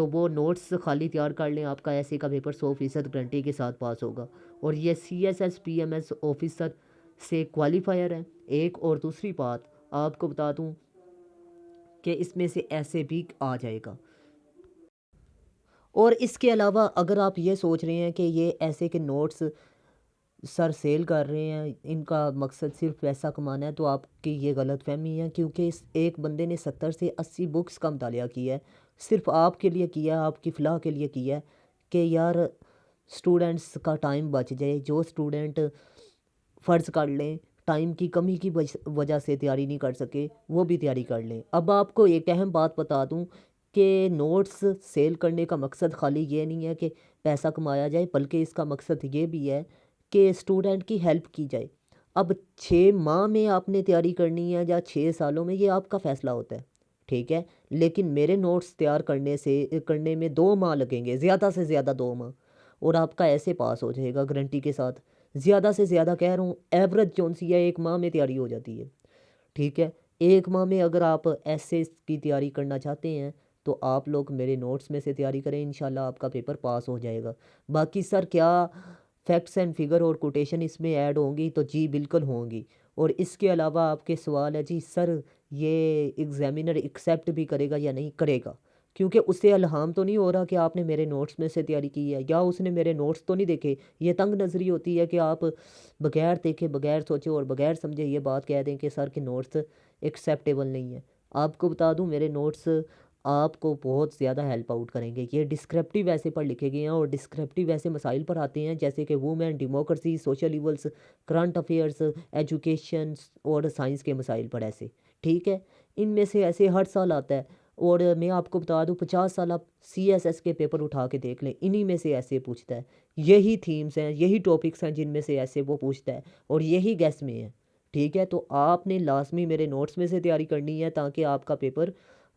تو وہ نوٹس خالی تیار کر لیں، آپ کا ایسے کا پیپر 100% گارنٹی کے ساتھ پاس ہوگا۔ اور یہ CSS PMS آفیسر سے کوالیفائر ہے ایک۔ اور دوسری بات آپ کو بتا دوں کہ اس میں سے ایسے بھی آ جائے گا۔ اور اس کے علاوہ اگر آپ یہ سوچ رہے ہیں کہ یہ ایسے کے نوٹس سر سیل کر رہے ہیں، ان کا مقصد صرف پیسہ کمانا ہے، تو آپ کی یہ غلط فہمی ہے، کیونکہ اس ایک بندے نے 70 سے 80 بکس کا مطالعہ کیا ہے، صرف آپ کے لیے کیا ہے، آپ کی فلاح کے لیے کیا ہے کہ یار سٹوڈنٹس کا ٹائم بچ جائے۔ جو سٹوڈنٹ فرض کر لیں ٹائم کی کمی کی وجہ سے تیاری نہیں کر سکے، وہ بھی تیاری کر لیں۔ اب آپ کو ایک اہم بات بتا دوں کہ نوٹس سیل کرنے کا مقصد خالی یہ نہیں ہے کہ پیسہ کمایا جائے، بلکہ اس کا مقصد یہ بھی ہے کہ اسٹوڈنٹ کی ہیلپ کی جائے۔ اب 6 ماہ میں آپ نے تیاری کرنی ہے یا 6 سالوں میں، یہ آپ کا فیصلہ ہوتا ہے، ٹھیک ہے، لیکن میرے نوٹس تیار کرنے میں 2 ماہ لگیں گے، زیادہ سے زیادہ 2 ماہ، اور آپ کا ایسے پاس ہو جائے گا گارنٹی کے ساتھ۔ زیادہ سے زیادہ کہہ رہا ہوں، ایوریج جون سی ہے 1 ماہ میں تیاری ہو جاتی ہے، ٹھیک ہے۔ 1 ماہ میں اگر آپ ایسے کی تیاری کرنا چاہتے ہیں تو آپ لوگ میرے نوٹس میں سے تیاری کریں، انشاءاللہ آپ کا پیپر پاس ہو جائے گا۔ باقی سر کیا فیکٹس اینڈ فگر اور کوٹیشن اس میں ایڈ ہوں گی؟ تو جی بالکل ہوں گی۔ اور اس کے علاوہ آپ کے سوال ہے جی سر یہ ایگزامینر ایکسیپٹ بھی کرے گا یا نہیں کرے گا، کیونکہ اسے الہام تو نہیں ہو رہا کہ آپ نے میرے نوٹس میں سے تیاری کی ہے، یا اس نے میرے نوٹس تو نہیں دیکھے۔ یہ تنگ نظری ہوتی ہے کہ آپ بغیر دیکھے، بغیر سوچے اور بغیر سمجھے یہ بات کہہ دیں کہ سر کے نوٹس ایکسیپٹیبل نہیں ہیں۔ آپ کو بتا دوں میرے نوٹس آپ کو بہت زیادہ ہیلپ آؤٹ کریں گے۔ یہ ڈسکرپٹیو ایسے پر لکھے گئے ہیں، اور ڈسکرپٹیو ایسے مسائل پر آتے ہیں جیسے کہ woman, democracy, social evils, current affairs, education اور سائنس کے مسائل پر ایسے، ٹھیک ہے۔ ان میں سے ایسے ہر سال آتا ہے، اور میں آپ کو بتا دوں 50 سال آپ CSS کے پیپر اٹھا کے دیکھ لیں، انہی میں سے ایسے پوچھتا ہے۔ یہی تھیمز ہیں، یہی ٹاپکس ہیں جن میں سے ایسے وہ پوچھتا ہے، اور یہی گیس میں ہے، ٹھیک ہے۔ تو آپ نے لازمی میرے نوٹس میں سے تیاری کرنی ہے تاکہ آپ کا پیپر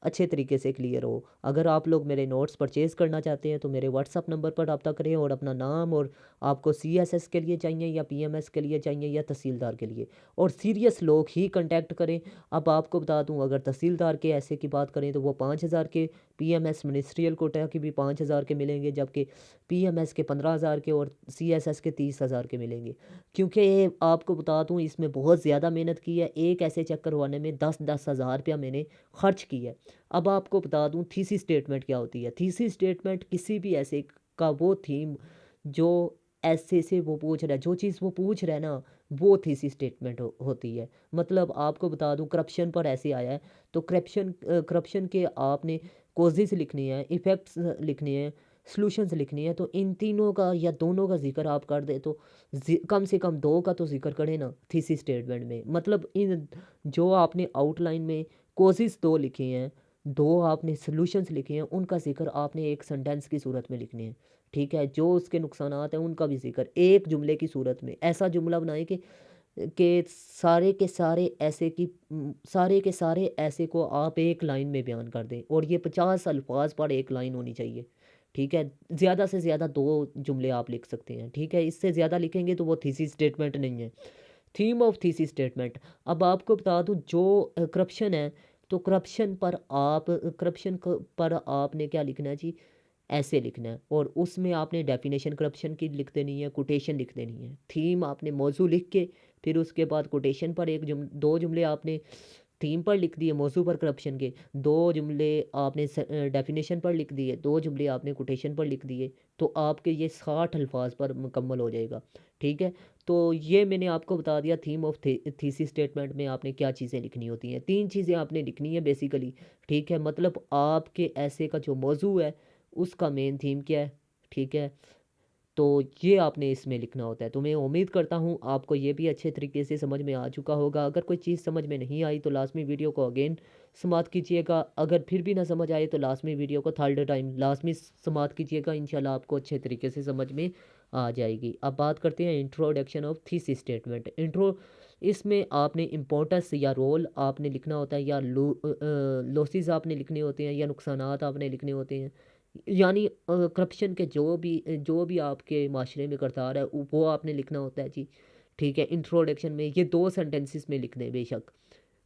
اچھے طریقے سے کلیئر ہو۔ اگر آپ لوگ میرے نوٹس پرچیز کرنا چاہتے ہیں تو میرے واٹس اپ نمبر پر رابطہ کریں، اور اپنا نام، اور آپ کو CSS کے لیے چاہیے یا PMS کے لیے چاہیے یا تحصیلدار کے لیے، اور سیریس لوگ ہی کنٹیکٹ کریں۔ اب آپ کو بتا دوں اگر تحصیلدار کے ایسے کی بات کریں تو وہ 5000 کے، PMS منسٹریل کوٹا کے بھی 5000 کے ملیں گے، جبکہ PMS کے 15000 کے اور CSS کے 30000 کے ملیں گے۔ کیونکہ آپ کو بتا دوں اس میں بہت زیادہ محنت کی ہے، ایک ایسے چیک کروانے میں 10 ہزار روپیہ میں نے خرچ کی ہے۔ اب آپ کو بتا دوں تھیسی سٹیٹمنٹ کیا ہوتی ہے۔ تھیسی سٹیٹمنٹ کسی بھی ایسے کا وہ تھیم جو ایسے سے وہ پوچھ رہا ہے، جو چیز وہ پوچھ رہا ہے نا، وہ تھیسی سٹیٹمنٹ ہوتی ہے۔ مطلب آپ کو بتا دوں کرپشن پر ایسے آیا ہے تو کرپشن کے آپ نے کوزز لکھنی ہے، ایفیکٹس لکھنی ہیں، سلوشنز لکھنی ہے، تو ان تینوں کا یا دونوں کا ذکر آپ کر دیں تو کم سے کم 2 کا تو ذکر کریں نا تھیسی سٹیٹمنٹ میں۔ مطلب ان جو آپ نے آؤٹ لائن میں کوزز 2 لکھے ہیں، 2 آپ نے سلوشنز لکھے ہیں، ان کا ذکر آپ نے ایک سنٹینس کی صورت میں لکھنے ہیں، ٹھیک ہے۔ جو اس کے نقصانات ہیں ان کا بھی ذکر ایک جملے کی صورت میں، ایسا جملہ بنائیں کہ سارے کے سارے ایسے کو آپ ایک لائن میں بیان کر دیں، اور یہ 50 الفاظ پر ایک لائن ہونی چاہیے، ٹھیک ہے۔ زیادہ سے زیادہ 2 جملے آپ لکھ سکتے ہیں، ٹھیک ہے۔ اس سے زیادہ لکھیں گے تو وہ تھیسی سٹیٹمنٹ نہیں ہے۔ تھیم آف تھیسی سٹیٹمنٹ، اب آپ کو بتا دوں جو کرپشن ہے تو کرپشن پر آپ نے کیا لکھنا ہے جی، ایسے لکھنا ہے، اور اس میں آپ نے ڈیفینیشن کرپشن کی لکھ دینی ہے، کوٹیشن لکھ دینی ہے۔ تھیم آپ نے موضوع لکھ کے پھر اس کے بعد کوٹیشن پر 2 جملے آپ نے تھیم پر لکھ دیے، موضوع پر کرپشن کے 2 جملے آپ نے ڈیفینیشن پر لکھ دیے، 2 جملے آپ نے کوٹیشن پر لکھ دیے، تو آپ کے یہ 60 الفاظ پر مکمل ہو جائے گا، ٹھیک ہے۔ تو یہ میں نے آپ کو بتا دیا تھیم آف تھیسی سٹیٹمنٹ میں آپ نے کیا چیزیں لکھنی ہوتی ہیں۔ 3 چیزیں آپ نے لکھنی ہیں بیسیکلی، ٹھیک ہے۔ مطلب آپ کے ایسے کا جو موضوع ہے اس کا مین تھیم کیا ہے، ٹھیک ہے۔ تو یہ آپ نے اس میں لکھنا ہوتا ہے۔ تو میں امید کرتا ہوں آپ کو یہ بھی اچھے طریقے سے سمجھ میں آ چکا ہوگا۔ اگر کوئی چیز سمجھ میں نہیں آئی تو لازمی ویڈیو کو اگین سماعت کیجیے گا، اگر پھر بھی نہ سمجھ آئے تو لازمی ویڈیو کو تھرڈ ٹائم لازمی سماعت کیجیے گا، انشاءاللہ آپ کو اچھے طریقے سے سمجھ میں آ جائے گی۔ اب بات کرتے ہیں انٹروڈکشن آف تھیسی سٹیٹمنٹ۔ اس میں آپ نے امپورٹنس یا رول آپ نے لکھنا ہوتا ہے، یا لوسز آپ نے لکھنے ہوتے ہیں، یا نقصانات آپ نے لکھنے ہوتے ہیں، یعنی کرپشن کے جو بھی آپ کے معاشرے میں کردار ہے وہ آپ نے لکھنا ہوتا ہے جی، ٹھیک ہے۔ انٹروڈکشن میں یہ 2 سینٹنسز میں لکھ دیں بے شک،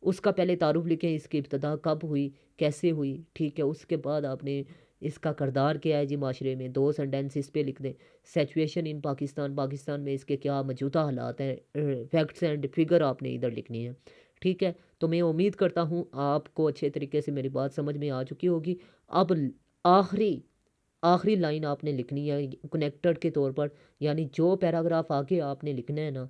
اس کا پہلے تعارف لکھیں، اس کی ابتدا کب ہوئی، کیسے ہوئی، ٹھیک ہے۔ اس کے بعد آپ نے اس کا کردار کیا ہے جی معاشرے میں، 2 سینٹینس اس پہ لکھ دیں۔ سچویشن ان پاکستان، پاکستان میں اس کے کیا موجودہ حالات ہیں، فیکٹس اینڈ فگر آپ نے ادھر لکھنی ہے، ٹھیک ہے؟ تو میں امید کرتا ہوں آپ کو اچھے طریقے سے میری بات سمجھ میں آ چکی ہوگی۔ اب آخری لائن آپ نے لکھنی ہے کنیکٹڈ کے طور پر، یعنی جو پیراگراف آگے آپ نے لکھنا ہے نا،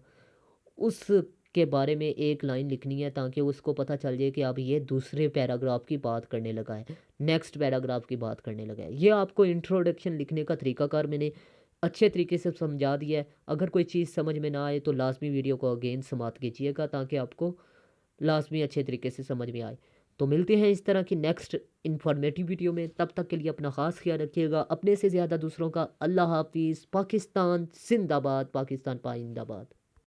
اس کے بارے میں ایک لائن لکھنی ہے تاکہ اس کو پتہ چل جائے کہ اب یہ دوسرے پیراگراف کی بات کرنے لگا ہے، نیکسٹ پیراگراف کی بات کرنے لگا ہے۔ یہ آپ کو انٹروڈکشن لکھنے کا طریقہ کار میں نے اچھے طریقے سے سمجھا دیا ہے۔ اگر کوئی چیز سمجھ میں نہ آئے تو لازمی ویڈیو کو اگین سماعت کیجیے گا تاکہ آپ کو لازمی اچھے طریقے سے سمجھ میں آئے۔ تو ملتے ہیں اس طرح کی نیکسٹ انفارمیٹیو ویڈیو میں، تب تک کے لیے اپنا خاص خیال رکھیے گا، اپنے سے زیادہ دوسروں کا۔ اللہ حافظ۔ پاکستان زندہ باد، پاکستان پائندہ باد۔